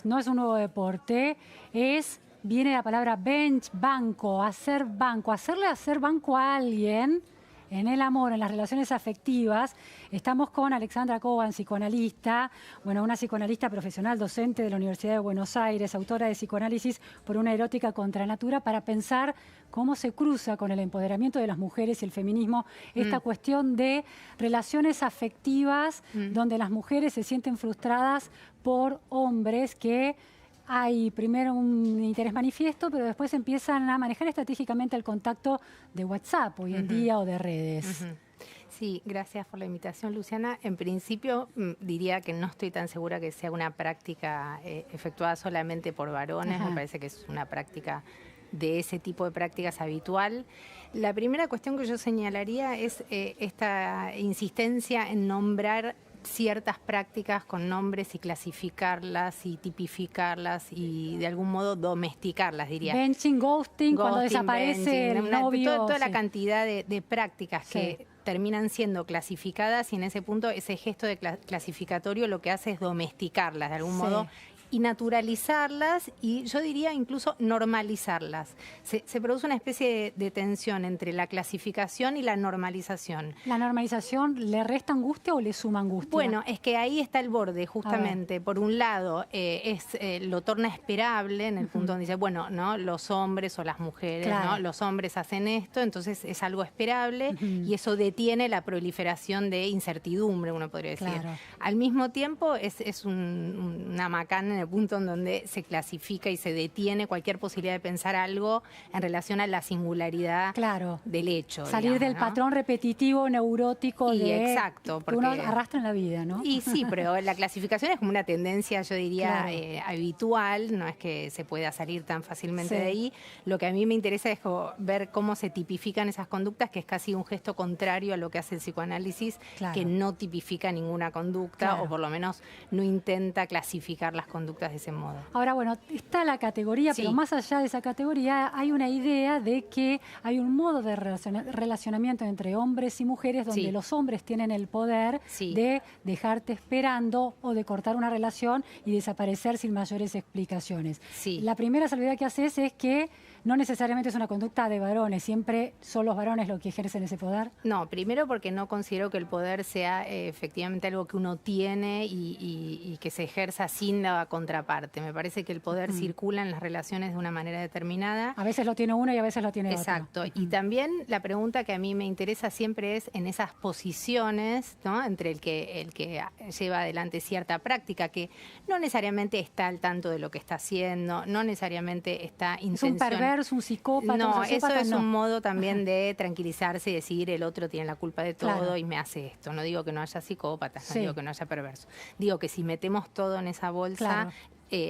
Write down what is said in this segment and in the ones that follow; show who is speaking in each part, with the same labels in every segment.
Speaker 1: No es un nuevo deporte, viene la palabra bench, banco, hacer banco, hacer banco a alguien en el amor, en las relaciones afectivas. Estamos con Alexandra Coban, psicoanalista, una psicoanalista profesional, docente de la Universidad de Buenos Aires, autora de Psicoanálisis por una erótica contra natura, para pensar cómo se cruza con el empoderamiento de las mujeres y el feminismo esta cuestión de relaciones afectivas donde las mujeres se sienten frustradas por hombres que hay primero un interés manifiesto, pero después empiezan a manejar estratégicamente el contacto de WhatsApp hoy en día o de redes.
Speaker 2: Sí, gracias por la invitación, Luciana. En principio, diría que no estoy tan segura que sea una práctica efectuada solamente por varones. Me parece que es una práctica de ese tipo de prácticas habitual. La primera cuestión que yo señalaría es esta insistencia en nombrar ciertas prácticas con nombres y clasificarlas y tipificarlas y de algún modo domesticarlas, diría.
Speaker 1: Benching, ghosting, cuando desaparece el novio.
Speaker 2: Toda la cantidad de prácticas que terminan siendo clasificadas, y en ese punto ese gesto de clasificatorio lo que hace es domesticarlas de algún modo y naturalizarlas, y yo diría incluso normalizarlas. Se produce una especie de tensión entre la clasificación y la normalización.
Speaker 1: ¿La normalización le resta angustia o le suma angustia?
Speaker 2: Bueno, es que ahí está el borde, justamente. Por un lado, lo torna esperable en el punto donde dice, bueno, ¿no? Los hombres o las mujeres, ¿no? Los hombres hacen esto, entonces es algo esperable y eso detiene la proliferación de incertidumbre, uno podría decir. Al mismo tiempo, es una macana en el punto en donde se clasifica y se detiene cualquier posibilidad de pensar algo en relación a la singularidad del hecho.
Speaker 1: Salir del patrón repetitivo, neurótico
Speaker 2: exacto,
Speaker 1: que uno arrastra en la vida, ¿no?
Speaker 2: Y sí, pero la clasificación es como una tendencia, yo diría, habitual, no es que se pueda salir tan fácilmente de ahí. Lo que a mí me interesa es ver cómo se tipifican esas conductas, que es casi un gesto contrario a lo que hace el psicoanálisis, que no tipifica ninguna conducta, o por lo menos no intenta clasificar las conductas de ese modo.
Speaker 1: Ahora, está la categoría, pero más allá de esa categoría hay una idea de que hay un modo de relacionamiento entre hombres y mujeres donde los hombres tienen el poder de dejarte esperando o de cortar una relación y desaparecer sin mayores explicaciones. La primera salvedad que haces es que no necesariamente es una conducta de varones, siempre son los varones los que ejercen ese poder.
Speaker 2: No, primero porque no considero que el poder sea efectivamente algo que uno tiene y que se ejerza sin la contraparte. Me parece que el poder circula en las relaciones de una manera determinada.
Speaker 1: A veces lo tiene uno y a veces lo tiene otro.
Speaker 2: Exacto. Y también la pregunta que a mí me interesa siempre es en esas posiciones, ¿no? Entre el que lleva adelante cierta práctica, que no necesariamente está al tanto de lo que está haciendo, no necesariamente está intencionado.
Speaker 1: Es un psicópata.
Speaker 2: No, eso es un modo también de tranquilizarse y decir el otro tiene la culpa de todo y me hace esto. No digo que no haya psicópatas, no digo que no haya perversos. Digo que si metemos todo en esa bolsa,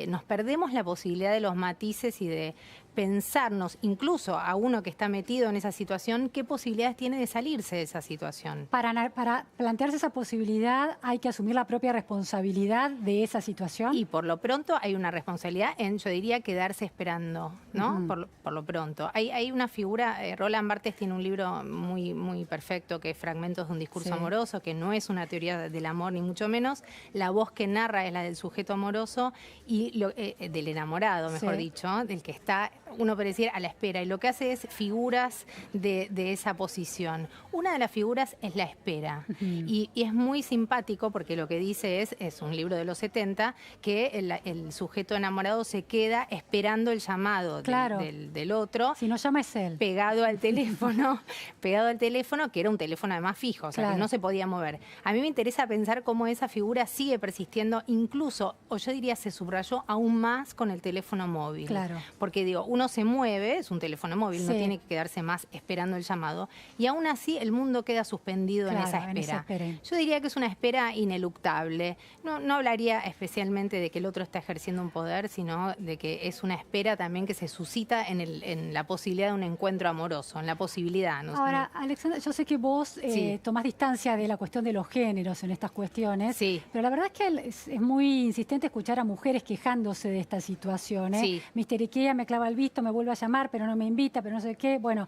Speaker 2: nos perdemos la posibilidad de los matices y de pensarnos, incluso a uno que está metido en esa situación, qué posibilidades tiene de salirse de esa situación.
Speaker 1: Para plantearse esa posibilidad hay que asumir la propia responsabilidad de esa situación.
Speaker 2: Y por lo pronto hay una responsabilidad en, yo diría, quedarse esperando, ¿no? Por lo pronto. Hay una figura, Roland Barthes tiene un libro muy perfecto que es Fragmentos de un discurso amoroso, que no es una teoría del amor ni mucho menos. La voz que narra es la del sujeto amoroso y del enamorado, mejor dicho, del que está, uno puede decir, a la espera, y lo que hace es figuras de esa posición. Una de las figuras es la espera, y es muy simpático porque lo que dice es un libro de los 70, que el sujeto enamorado se queda esperando el llamado del otro.
Speaker 1: Si no llama es él.
Speaker 2: Pegado al teléfono, que era un teléfono además fijo, o sea, que no se podía mover. A mí me interesa pensar cómo esa figura sigue persistiendo, incluso, o yo diría se subrayó aún más con el teléfono móvil. Porque digo, uno se mueve, es un teléfono móvil, no tiene que quedarse más esperando el llamado, y aún así el mundo queda suspendido en esa espera. Yo diría que es una espera ineluctable. No hablaría especialmente de que el otro está ejerciendo un poder, sino de que es una espera también que se suscita en la posibilidad de un encuentro amoroso, en la posibilidad.
Speaker 1: Ahora, Alexandra, yo sé que vos tomás distancia de la cuestión de los géneros en estas cuestiones, pero la verdad es que es muy insistente escuchar a mujeres quejándose de esta situación. Me histeriquea, me clava el visto, me vuelve a llamar, pero no me invita, pero no sé qué. Bueno,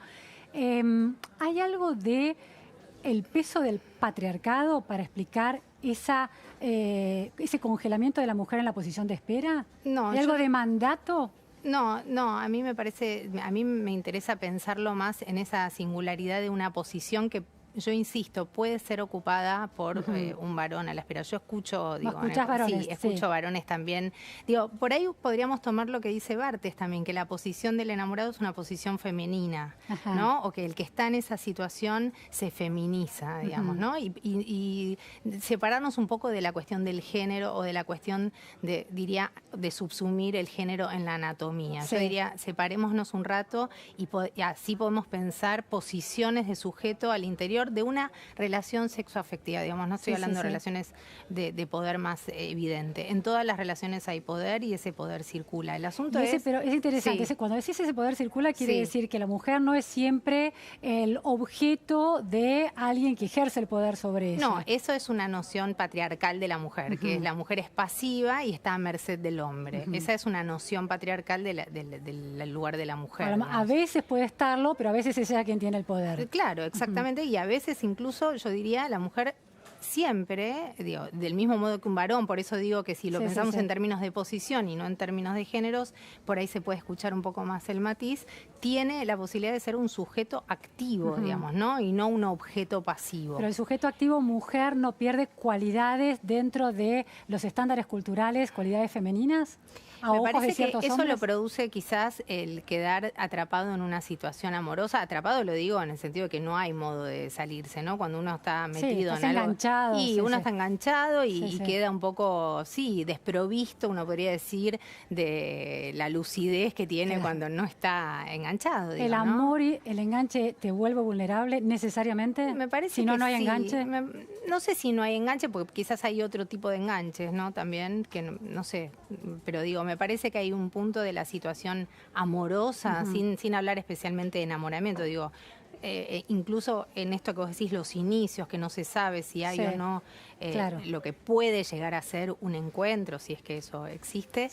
Speaker 1: hay algo de el peso del patriarcado para explicar ese congelamiento de la mujer en la posición de espera?
Speaker 2: No,
Speaker 1: ¿Hay algo de mandato?
Speaker 2: No, a mí me interesa pensarlo más en esa singularidad de una posición que, yo insisto, puede ser ocupada por un varón a la espera. Yo escucho,
Speaker 1: varones,
Speaker 2: sí, escucho varones también. Digo, por ahí podríamos tomar lo que dice Barthes también, que la posición del enamorado es una posición femenina, ¿no? O que el que está en esa situación se feminiza, digamos, ¿no? Y separarnos un poco de la cuestión del género o de la cuestión de subsumir el género en la anatomía.
Speaker 1: Sí.
Speaker 2: Yo diría, separémonos un rato y así podemos pensar posiciones de sujeto al interior de una relación sexoafectiva, digamos, no estoy hablando de relaciones de poder más evidente. En todas las relaciones hay poder y ese poder circula. El asunto
Speaker 1: Pero es interesante, cuando decís ese poder circula, quiere decir que la mujer no es siempre el objeto de alguien que ejerce el poder sobre ella.
Speaker 2: No, eso es una noción patriarcal de la mujer, que la mujer es pasiva y está a merced del hombre. Esa es una noción patriarcal del lugar de la mujer.
Speaker 1: A veces puede estarlo, pero a veces es ella quien tiene el poder.
Speaker 2: Claro, exactamente, y a veces incluso yo diría la mujer siempre, digo, del mismo modo que un varón, por eso digo que si lo pensamos en términos de posición y no en términos de géneros, por ahí se puede escuchar un poco más el matiz, tiene la posibilidad de ser un sujeto activo, digamos, ¿no? Y no un objeto pasivo.
Speaker 1: Pero el sujeto activo mujer no pierde cualidades dentro de los estándares culturales, cualidades femeninas.
Speaker 2: Me parece que eso lo produce quizás el quedar atrapado en una situación amorosa. Atrapado lo digo en el sentido de que no hay modo de salirse, ¿no? Cuando uno está metido en algo.
Speaker 1: Enganchado.
Speaker 2: Y uno está enganchado y queda un poco, desprovisto, uno podría decir, de la lucidez que tiene cuando no está enganchado. Digo,
Speaker 1: ¿El amor y el enganche te vuelve vulnerable necesariamente?
Speaker 2: Me parece
Speaker 1: si no,
Speaker 2: que
Speaker 1: no hay enganche.
Speaker 2: No sé si no hay enganche, porque quizás hay otro tipo de enganches, ¿no? También, que no sé, pero digo, me parece que hay un punto de la situación amorosa, sin hablar especialmente de enamoramiento, digo, incluso en esto que vos decís, los inicios, que no se sabe si hay o no, lo que puede llegar a ser un encuentro, si es que eso existe.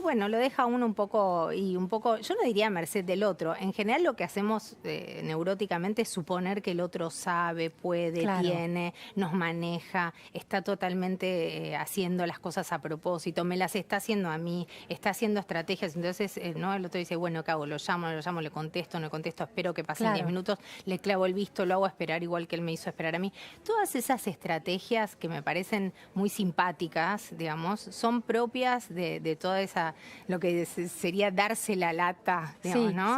Speaker 2: Bueno, lo deja uno un poco, yo no diría a merced del otro. En general lo que hacemos neuróticamente es suponer que el otro sabe, puede, tiene, nos maneja, está totalmente haciendo las cosas a propósito, me las está haciendo a mí, está haciendo estrategias. Entonces, ¿no? El otro dice, bueno, ¿qué hago? Lo llamo, le contesto, no le contesto, espero que pasen 10 minutos, le clavo el visto, lo hago esperar igual que él me hizo esperar a mí. Todas esas estrategias que me parecen muy simpáticas, digamos, son propias de toda esa, lo que sería darse la lata, digamos, ¿no?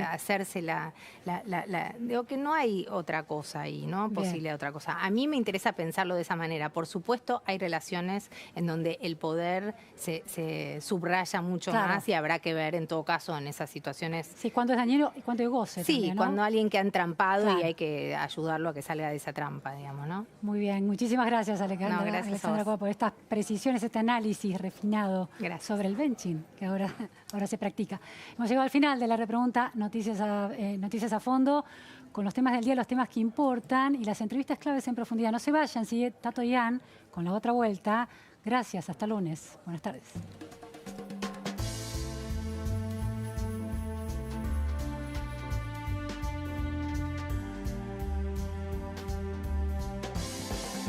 Speaker 2: Hacerse digo que no hay otra cosa ahí, ¿no? Posible otra cosa. A mí me interesa pensarlo de esa manera. Por supuesto, hay relaciones en donde el poder se subraya mucho más y habrá que ver, en todo caso, en esas situaciones.
Speaker 1: Sí, cuando es dañino y cuando es goce.
Speaker 2: Sí,
Speaker 1: también, ¿no?
Speaker 2: Cuando alguien queda entrampado y hay que ayudarlo a que salga de esa trampa, digamos, ¿no?
Speaker 1: Muy bien, muchísimas gracias, Alejandra.
Speaker 2: No, gracias a vos.
Speaker 1: Por estas precisiones, este análisis refinado sobre el benching, que ahora se practica. Hemos llegado al final de la repregunta Noticias a Fondo, con los temas del día, los temas que importan y las entrevistas claves en profundidad. No se vayan, sigue Tato Ian con la otra vuelta. Gracias, hasta lunes. Buenas tardes.